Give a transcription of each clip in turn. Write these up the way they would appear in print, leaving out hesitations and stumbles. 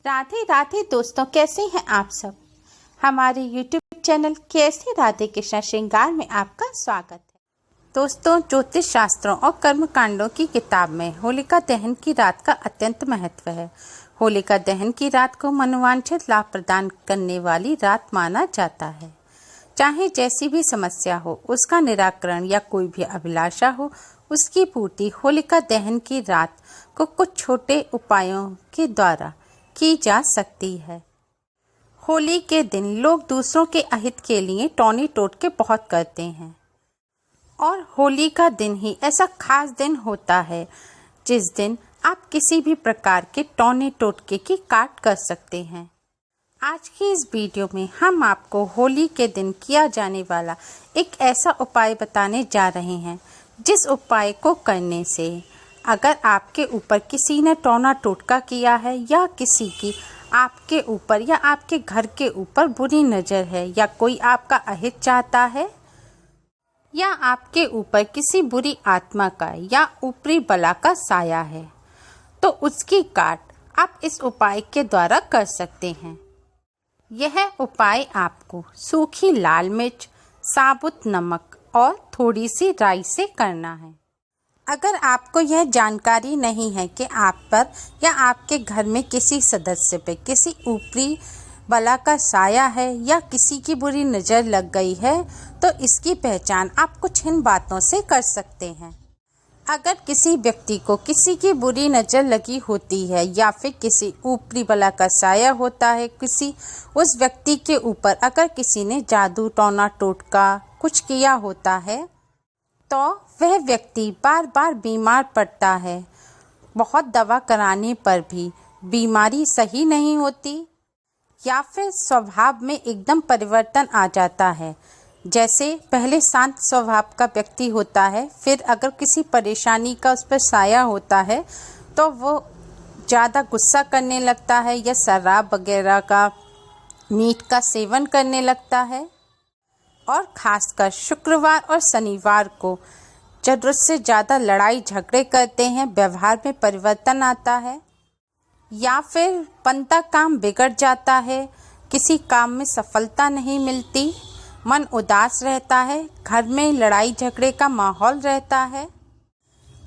राधे राधे दोस्तों, कैसे हैं आप सब। हमारे YouTube चैनल कैसे राधे कृष्ण श्रृंगार में आपका स्वागत है। दोस्तों, ज्योतिष शास्त्रों और कर्म कांडों की किताब में होलिका दहन की रात का अत्यंत महत्व है। होलिका दहन की रात को मनोवांछित लाभ प्रदान करने वाली रात माना जाता है। चाहे जैसी भी समस्या हो, उसका निराकरण या कोई भी अभिलाषा हो, उसकी पूर्ति होलिका दहन की रात को कुछ छोटे उपायों के द्वारा की जा सकती है। होली के दिन लोग दूसरों के अहित के लिए टोनी टोटके बहुत करते हैं और होली का दिन ही ऐसा खास दिन होता है जिस दिन आप किसी भी प्रकार के टोनी टोटके की काट कर सकते हैं। आज की इस वीडियो में हम आपको होली के दिन किया जाने वाला एक ऐसा उपाय बताने जा रहे हैं जिस उपाय को करने से अगर आपके ऊपर किसी ने टोना टोटका किया है या किसी की आपके ऊपर या आपके घर के ऊपर बुरी नज़र है या कोई आपका अहित चाहता है या आपके ऊपर किसी बुरी आत्मा का या ऊपरी बला का साया है, तो उसकी काट आप इस उपाय के द्वारा कर सकते हैं। यह उपाय आपको सूखी लाल मिर्च, साबुत नमक और थोड़ी सी राई से करना है। अगर आपको यह जानकारी नहीं है कि आप पर या आपके घर में किसी सदस्य पे किसी ऊपरी बला का साया है या किसी की बुरी नज़र लग गई है, तो इसकी पहचान आप कुछ इन बातों से कर सकते हैं। अगर किसी व्यक्ति को किसी की बुरी नज़र लगी होती है या फिर किसी ऊपरी बला का साया होता है, उस व्यक्ति के ऊपर अगर किसी ने जादू टोना टोटका कुछ किया होता है, तो वह व्यक्ति बार बार बीमार पड़ता है। बहुत दवा कराने पर भी बीमारी सही नहीं होती या फिर स्वभाव में एकदम परिवर्तन आ जाता है। जैसे पहले शांत स्वभाव का व्यक्ति होता है, फिर अगर किसी परेशानी का उस पर साया होता है तो वो ज़्यादा गुस्सा करने लगता है या शराब वगैरह का, मीट का सेवन करने लगता है। और ख़ासकर शुक्रवार और शनिवार को ज़रूरत से ज़्यादा लड़ाई झगड़े करते हैं, व्यवहार में परिवर्तन आता है या फिर बनता काम बिगड़ जाता है, किसी काम में सफलता नहीं मिलती, मन उदास रहता है, घर में लड़ाई झगड़े का माहौल रहता है।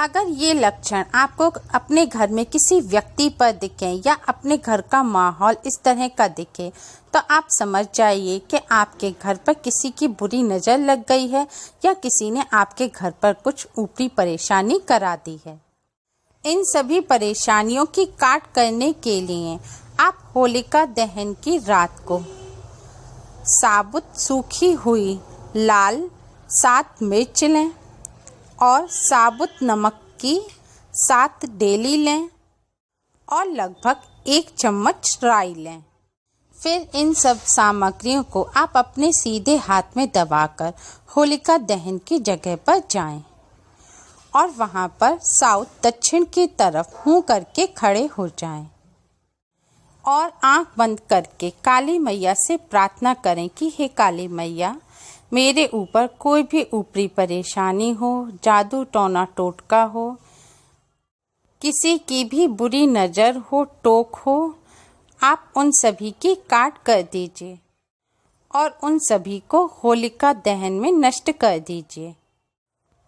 अगर ये लक्षण आपको अपने घर में किसी व्यक्ति पर दिखे या अपने घर का माहौल इस तरह का दिखे, तो आप समझ जाइए कि आपके घर पर किसी की बुरी नज़र लग गई है या किसी ने आपके घर पर कुछ ऊपरी परेशानी करा दी है। इन सभी परेशानियों की काट करने के लिए आप होलिका दहन की रात को साबुत सूखी हुई लाल 7 मिर्च लें और साबुत नमक की 7 डेली लें और लगभग 1 चम्मच राई लें। फिर इन सब सामग्रियों को आप अपने सीधे हाथ में दबाकर होलिका दहन की जगह पर जाएं और वहां पर साउथ दक्षिण की तरफ मुंह करके खड़े हो जाएं और आंख बंद करके काली मैया से प्रार्थना करें कि हे काली मैया, मेरे ऊपर कोई भी ऊपरी परेशानी हो, जादू टोना टोटका हो, किसी की भी बुरी नज़र हो, टोक हो, आप उन सभी की काट कर दीजिए और उन सभी को होलिका दहन में नष्ट कर दीजिए।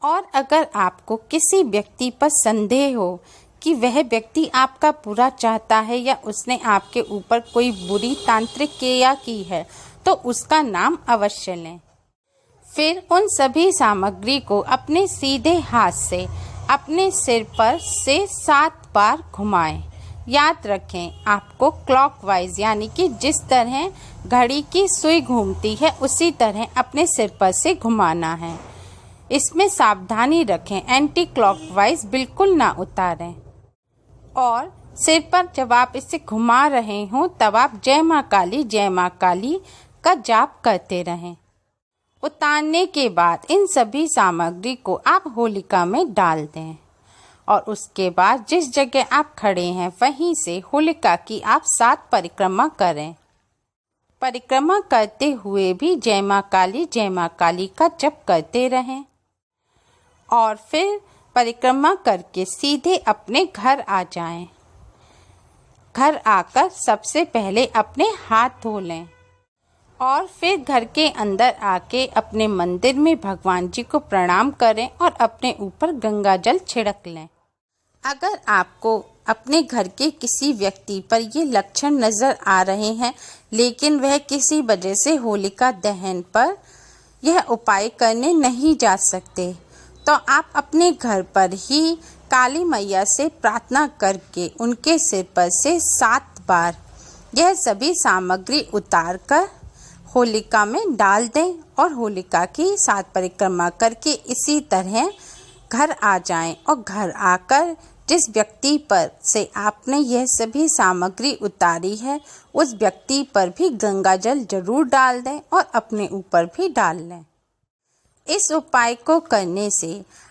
और अगर आपको किसी व्यक्ति पर संदेह हो कि वह व्यक्ति आपका बुरा चाहता है या उसने आपके ऊपर कोई बुरी तांत्रिक क्रिया की है, तो उसका नाम अवश्य लें। फिर उन सभी सामग्री को अपने सीधे हाथ से अपने सिर पर से 7 बार घुमाएं। याद रखें, आपको क्लॉकवाइज यानी कि जिस तरह घड़ी की सुई घूमती है उसी तरह अपने सिर पर से घुमाना है। इसमें सावधानी रखें, एंटी क्लॉकवाइज बिल्कुल ना उतारें। और सिर पर जब आप इसे घुमा रहे हों तब आप जय माँ काली का जाप करते रहें। उतारने के बाद इन सभी सामग्री को आप होलिका में डाल दें और उसके बाद जिस जगह आप खड़े हैं वहीं से होलिका की आप 7 परिक्रमा करें। परिक्रमा करते हुए भी जय माँ काली का जप करते रहें और फिर परिक्रमा करके सीधे अपने घर आ जाएं। घर आकर सबसे पहले अपने हाथ धो लें और फिर घर के अंदर आके अपने मंदिर में भगवान जी को प्रणाम करें और अपने ऊपर गंगा जल छिड़क लें। अगर आपको अपने घर के किसी व्यक्ति पर ये लक्षण नज़र आ रहे हैं लेकिन वह किसी वजह से होलिका दहन पर यह उपाय करने नहीं जा सकते, तो आप अपने घर पर ही काली मैया से प्रार्थना करके उनके सिर पर से 7 बार यह सभी सामग्री उतार कर होलिका में डाल दें और होलिका की 7 परिक्रमा करके इसी तरह घर आ जाएं और घर आकर जिस व्यक्ति पर से आपने यह सभी सामग्री उतारी है उस व्यक्ति पर भी गंगा जल जरूर डाल दें और अपने ऊपर भी डाल लें। इस उपाय को करने से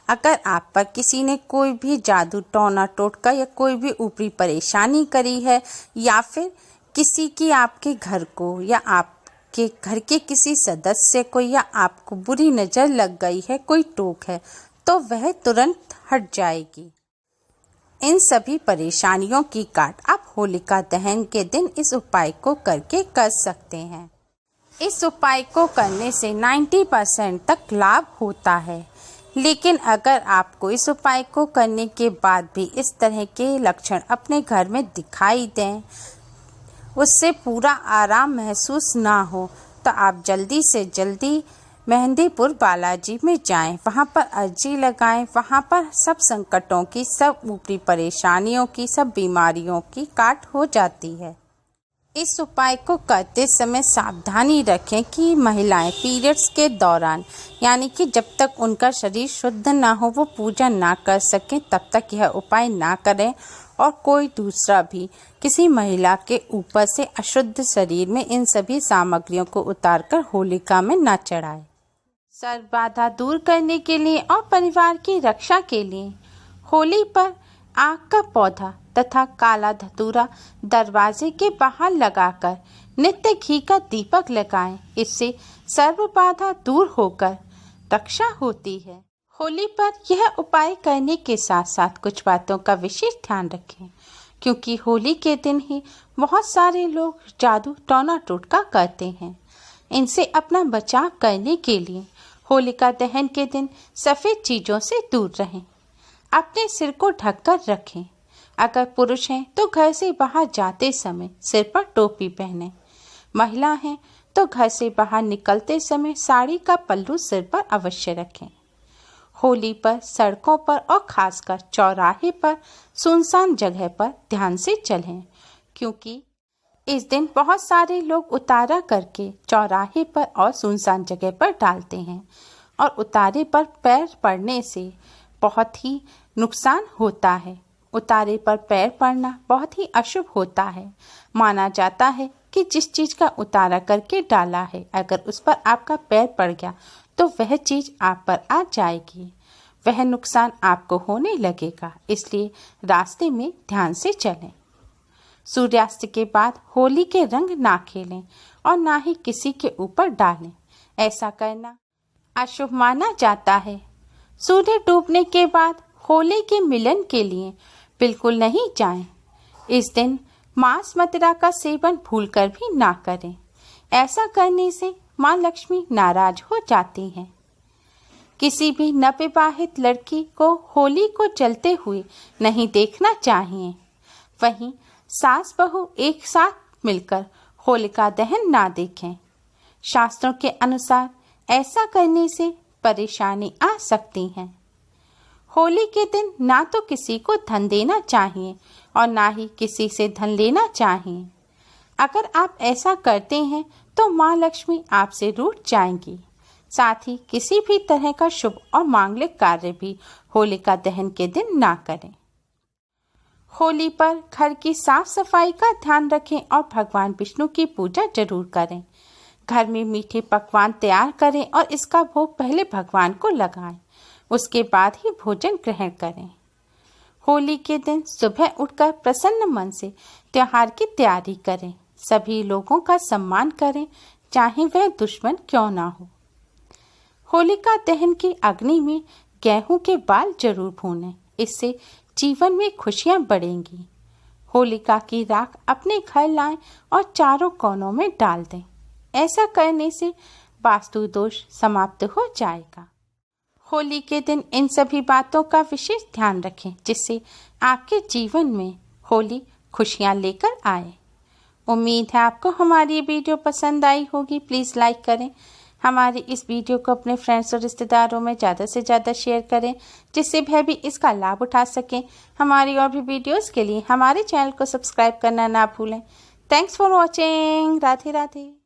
अगर आप पर किसी ने कोई भी जादू टोना टोटका या कोई भी ऊपरी परेशानी करी है या फिर किसी की आपके घर को या आपके घर के किसी सदस्य को या आपको बुरी नज़र लग गई है, कोई टोक है, तो वह तुरंत हट जाएगी। इन सभी परेशानियों की काट आप होलिका दहन के दिन इस उपाय को करके कर सकते हैं। इस उपाय को करने से 90% तक लाभ होता है, लेकिन अगर आपको इस उपाय को करने के बाद भी इस तरह के लक्षण अपने घर में दिखाई दें, उससे पूरा आराम महसूस ना हो, तो आप जल्दी से जल्दी मेहंदीपुर बालाजी में जाएं, वहां पर अर्जी लगाएं। वहां पर सब संकटों की, सब ऊपरी परेशानियों की, सब बीमारियों की काट हो जाती है। इस उपाय को करते समय सावधानी रखें कि महिलाएं पीरियड्स के दौरान यानी कि जब तक उनका शरीर शुद्ध ना हो, वो पूजा ना कर सकें, तब तक यह उपाय ना करें और कोई दूसरा भी किसी महिला के ऊपर से अशुद्ध शरीर में इन सभी सामग्रियों को उतारकर होलिका में ना चढ़ाए। सर्व बाधा दूर करने के लिए और परिवार की रक्षा के लिए होली पर आग का पौधा तथा काला धतूरा दरवाजे के बाहर लगाकर नित्य घी का दीपक लगाएं। इससे सर्व बाधा दूर होकर रक्षा होती है। होली पर यह उपाय करने के साथ साथ कुछ बातों का विशेष ध्यान रखें, क्योंकि होली के दिन ही बहुत सारे लोग जादू टोना टोटका करते हैं। इनसे अपना बचाव करने के लिए होलिका दहन के दिन सफ़ेद चीज़ों से दूर रहें। अपने सिर को ढककर रखें। अगर पुरुष हैं तो घर से बाहर जाते समय सिर पर टोपी पहनें। महिला हैं तो घर से बाहर निकलते समय साड़ी का पल्लू सिर पर अवश्य रखें। होली पर सड़कों पर और खासकर चौराहे पर सुनसान जगह पर ध्यान से चलें, क्योंकि इस दिन बहुत सारे लोग उतारा करके चौराहे पर और सुनसान जगह पर डालते हैं और उतारे पर पैर पड़ने से बहुत ही नुकसान होता है। उतारे पर पैर पड़ना बहुत ही अशुभ होता है। माना जाता है कि जिस चीज़ का उतारा करके डाला है, अगर उस पर आपका पैर पड़ गया तो वह चीज़ आप पर आ जाएगी, वह नुकसान आपको होने लगेगा। इसलिए रास्ते में ध्यान से चलें। सूर्यास्त के बाद होली के रंग ना खेलें और ना ही किसी के ऊपर डालें। ऐसा करना अशुभ माना जाता है। सूर्य डूबने के बाद होली के मिलन के लिए बिल्कुल नहीं जाएं। इस दिन मांस मदिरा का सेवन भूलकर भी ना करें। ऐसा करने से माँ लक्ष्मी नाराज हो जाती हैं। किसी भी नवविवाहित लड़की को होली को जलते हुए नहीं देखना चाहिए। वहीं सास बहू एक साथ मिलकर होलिका दहन ना देखें। शास्त्रों के अनुसार ऐसा करने से परेशानी आ सकती है। होली के दिन ना तो किसी को धन देना चाहिए और ना ही किसी से धन लेना चाहिए। अगर आप ऐसा करते हैं तो माँ लक्ष्मी आपसे रूठ जाएंगी। साथ ही किसी भी तरह का शुभ और मांगलिक कार्य भी होलिका दहन के दिन ना करें। होली पर घर की साफ सफाई का ध्यान रखें और भगवान विष्णु की पूजा जरूर करें। घर में मीठे पकवान तैयार करें और इसका भोग पहले भगवान को लगाएं, उसके बाद ही भोजन ग्रहण करें। होली के दिन सुबह उठकर प्रसन्न मन से त्योहार की तैयारी करें। सभी लोगों का सम्मान करें, चाहे वह दुश्मन क्यों ना हो। होलिका दहन की अग्नि में गेहूं के बाल जरूर भूनें, इससे जीवन में खुशियां बढ़ेंगी। होलिका की राख अपने घर लाएं और चारों कोनों में डाल दें। ऐसा करने से वास्तु दोष समाप्त हो जाएगा। होली के दिन इन सभी बातों का विशेष ध्यान रखें जिससे आपके जीवन में होली खुशियां लेकर आए। उम्मीद है आपको हमारी ये वीडियो पसंद आई होगी। प्लीज़ लाइक करें। हमारी इस वीडियो को अपने फ्रेंड्स और रिश्तेदारों में ज़्यादा से ज़्यादा शेयर करें जिससे वह भी इसका लाभ उठा सकें। हमारी और भी वीडियोस के लिए हमारे चैनल को सब्सक्राइब करना ना भूलें। Thanks for watching. Radhe Radhe.